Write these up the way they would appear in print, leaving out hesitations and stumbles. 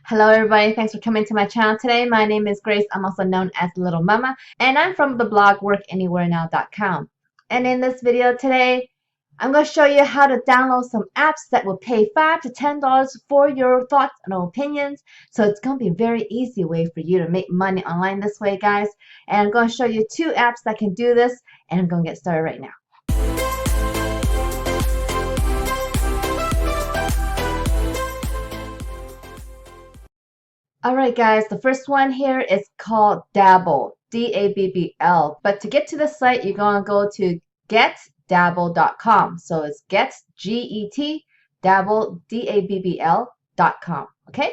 Hello everybody, thanks for coming to my channel today. My name is Grace, I'm also known as Littlemama, and I'm from the blog workanywherenow.com. And in this video today, I'm going to show you how to download some apps that will pay $5 to $10 for your thoughts and opinions. So it's going to be a very easy way for you to make money online this way, guys. And I'm going to show you two apps that can do this, and I'm going to get started right now. Alright guys, the first one here is called Dabble, D-A-B-B-L. But to get to the site, you're going to go to getdabble.com. So it's get, G-E-T, dabble, D-A-B-B-L.com. Okay?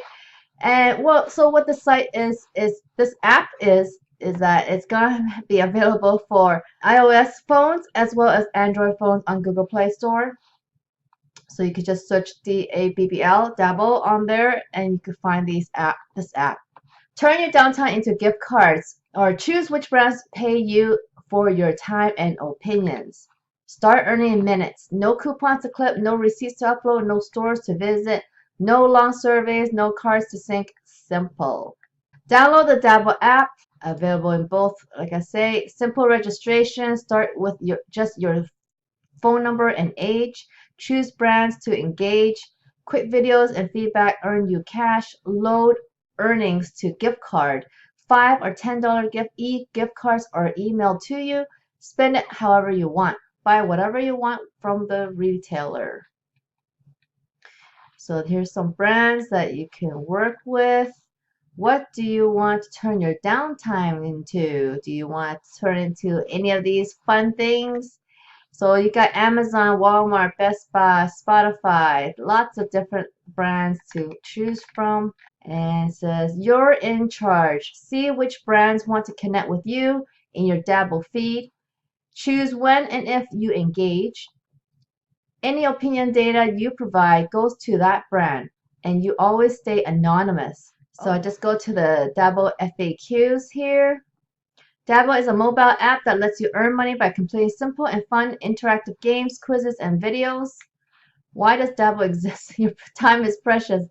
And so what the site is this app is that it's going to be available for iOS phones as well as Android phones on Google Play Store. So you could just search D-A-B-B-L, Dabble on there, and you could find this app. Turn your downtime into gift cards, or choose which brands pay you for your time and opinions. Start earning in minutes. No coupons to clip, no receipts to upload, no stores to visit, no long surveys, no cards to sync. Simple. Download the Dabble app, available in both, like I say, simple registration. Start with just your phone number and age. Choose brands to engage. Quick videos and feedback earn you cash. Load earnings to gift card. $5 or $10 gift cards are emailed to you. Spend it however you want. Buy whatever you want from the retailer. So here's some brands that you can work with. What do you want to turn your downtime into? Do you want to turn into any of these fun things? So you got Amazon, Walmart, Best Buy, Spotify, lots of different brands to choose from. And it says, you're in charge. See which brands want to connect with you in your Dabble feed. Choose when and if you engage. Any opinion data you provide goes to that brand, and you always stay anonymous. So I just go to the Dabble FAQs here. Dabble is a mobile app that lets you earn money by completing simple and fun interactive games, quizzes, and videos. Why does Dabble exist? Your time is precious.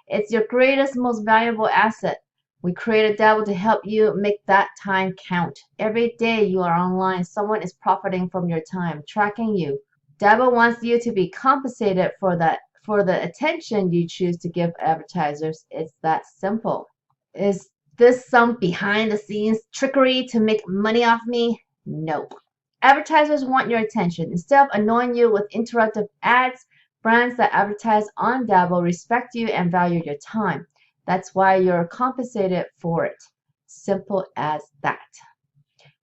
It's your greatest, most valuable asset. We created Dabble to help you make that time count. Every day you are online, someone is profiting from your time, tracking you. Dabble wants you to be compensated for the attention you choose to give advertisers. It's that simple. Is this some behind the scenes trickery to make money off me? Nope. Advertisers want your attention. Instead of annoying you with interruptive ads, brands that advertise on Dabble respect you and value your time. That's why you're compensated for it. Simple as that.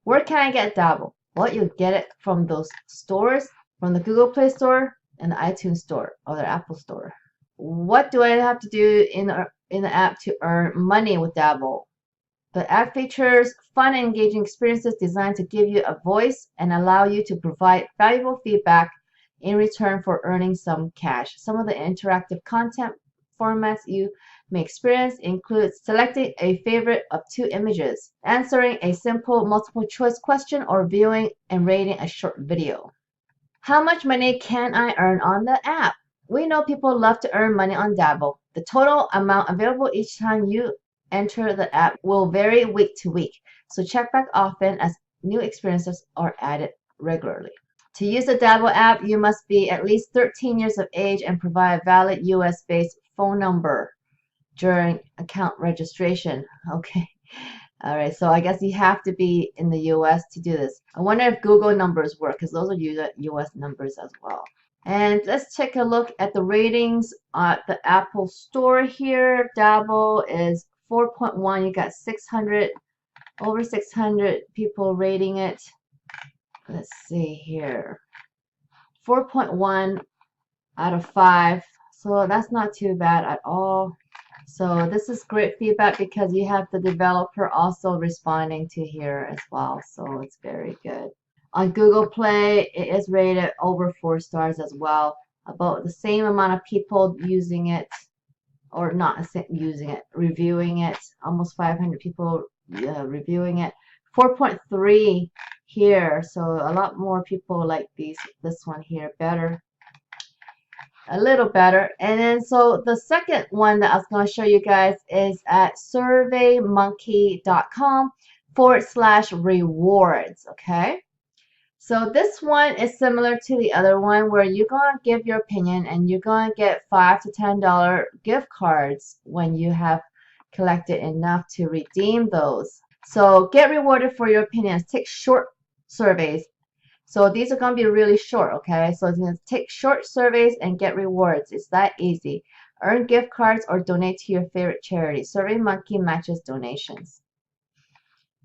Where can I get Dabble? Well, you get it from those stores, from the Google Play Store and the iTunes Store or the Apple Store. What do I have to do in the app to earn money with Dabble? The app features fun and engaging experiences designed to give you a voice and allow you to provide valuable feedback in return for earning some cash. Some of the interactive content formats you may experience include selecting a favorite of 2 images, answering a simple multiple choice question, or viewing and rating a short video. How much money can I earn on the app? We know people love to earn money on Dabble. The total amount available each time you enter the app will vary week to week, so check back often as new experiences are added regularly. To use the Dabble app, you must be at least 13 years of age and provide a valid US-based phone number during account registration. Okay. All right, so I guess you have to be in the US to do this. I wonder if Google numbers work, because those are US numbers as well. And let's take a look at the ratings at the Apple Store here. Dabble is 4.1. You got over 600 people rating it. Let's see here. 4.1 out of 5. So that's not too bad at all. So this is great feedback because you have the developer also responding to here as well. So it's very good. On Google Play, it is rated over 4 stars as well. About the same amount of people using it, or not using it, reviewing it. Almost 500 people reviewing it. 4.3 here. So a lot more people like this one here better. a little better. And then so the second one that I was going to show you guys is at surveymonkey.com/rewards. Okay. So this one is similar to the other one where you're going to give your opinion and you're going to get $5 to $10 gift cards when you have collected enough to redeem those. So get rewarded for your opinions. Take short surveys. So these are going to be really short, okay? So just take short surveys and get rewards. It's that easy. Earn gift cards or donate to your favorite charity. SurveyMonkey matches donations.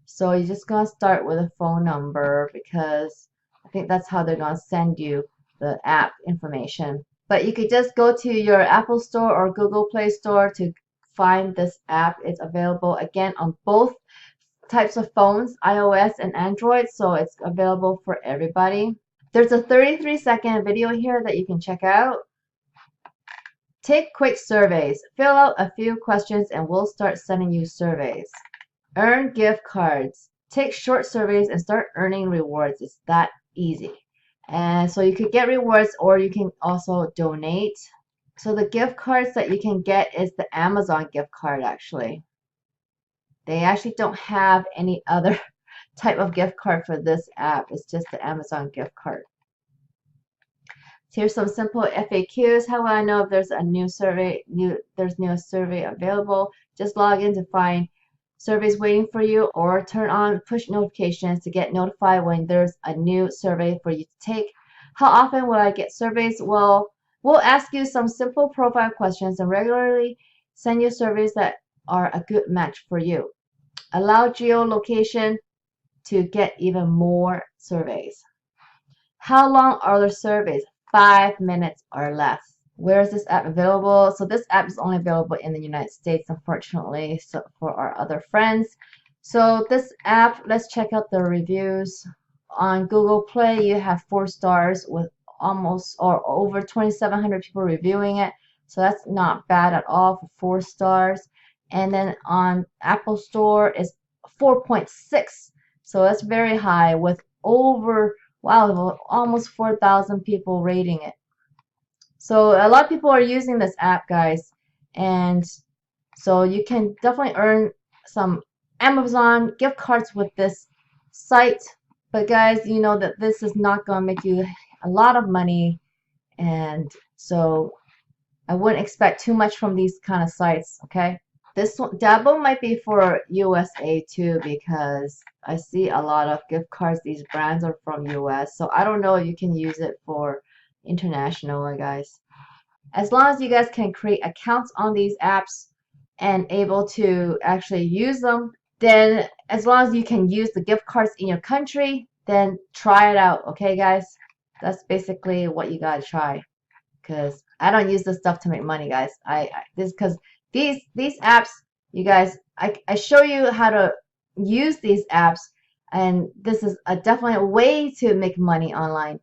So you're just going to start with a phone number because I think that's how they're going to send you the app information. But you could just go to your Apple Store or Google Play Store to find this app. It's available again on both types of phones, iOS and Android, so it's available for everybody. There's a 33-second video here that you can check out. Take quick surveys. Fill out a few questions and we'll start sending you surveys. Earn gift cards. Take short surveys and start earning rewards. It's that easy. And so you could get rewards or you can also donate. So the gift cards that you can get is the Amazon gift card actually. They actually don't have any other type of gift card for this app. It's just the Amazon gift card. Here's some simple FAQs. How will I know if there's a new survey available? Just log in to find surveys waiting for you or turn on push notifications to get notified when there's a new survey for you to take. How often will I get surveys? Well, we'll ask you some simple profile questions and regularly send you surveys that are a good match for you. Allow geolocation to get even more surveys. How long are the surveys? 5 minutes or less. Where is this app available? So this app is only available in the United States, unfortunately, so for our other friends. So this app, let's check out the reviews. On Google Play, you have 4 stars with almost or over 2,700 people reviewing it. So that's not bad at all for 4 stars. And then on Apple Store is 4.6. So that's very high with over, wow, almost 4,000 people rating it. So a lot of people are using this app, guys. And so you can definitely earn some Amazon gift cards with this site. But guys, you know that this is not going to make you a lot of money. And so I wouldn't expect too much from these kind of sites, okay? This one, Dabo might be for USA too because I see a lot of gift cards. These brands are from US. So I don't know if you can use it for international, guys. As long as you guys can create accounts on these apps and able to actually use them, then as long as you can use the gift cards in your country, then try it out, okay guys? That's basically what you gotta try. Because I don't use this stuff to make money, guys. This because these apps, you guys, I show you how to use these apps, and this is definitely a way to make money online.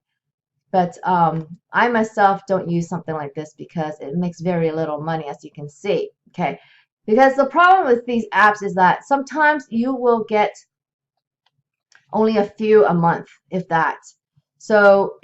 But I myself don't use something like this because it makes very little money, as you can see. Okay, because the problem with these apps is that sometimes you will get only a few a month, if that. So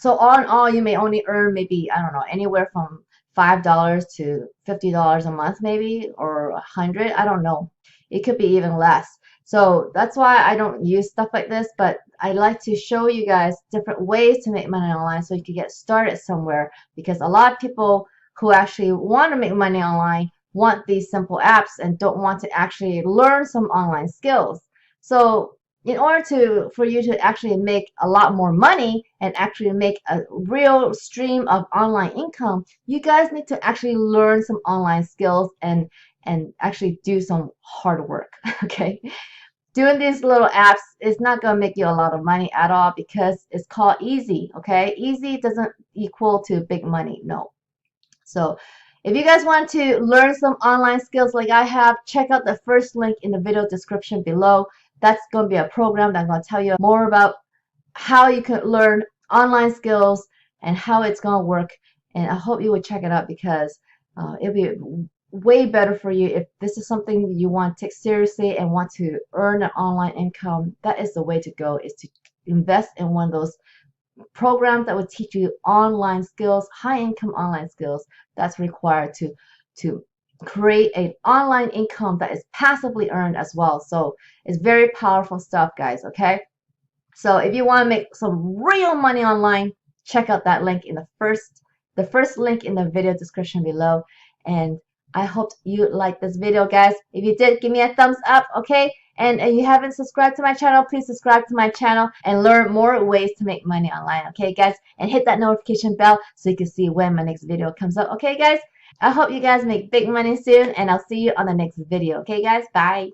all in all, you may only earn maybe, I don't know, anywhere from $5 to $50 a month, maybe, or $100. I don't know. It could be even less. So that's why I don't use stuff like this, but I like to show you guys different ways to make money online so you can get started somewhere, because a lot of people who actually want to make money online want these simple apps and don't want to actually learn some online skills. So in order for you to actually make a lot more money and actually make a real stream of online income, you guys need to actually learn some online skills and actually do some hard work. Okay, doing these little apps is not going to make you a lot of money at all because it's called easy. Okay, easy doesn't equal to big money. No. So if you guys want to learn some online skills like I have, check out the first link in the video description below. That's going to be a program that's going to tell you more about how you can learn online skills and how it's going to work. And I hope you would check it out because it'll be way better for you if this is something you want to take seriously and want to earn an online income. That is the way to go, is to invest in one of those programs that would teach you online skills, high income online skills that's required to create an online income that is passively earned as well. So it's very powerful stuff, guys. Okay. So if you want to make some real money online, check out that link in the first link in the video description below. And I hope you like this video, guys. If you did, give me a thumbs up, okay? And if you haven't subscribed to my channel, please subscribe to my channel and learn more ways to make money online, okay, guys? And hit that notification bell so you can see when my next video comes up, okay, guys? I hope you guys make big money soon, and I'll see you on the next video, okay, guys? Bye.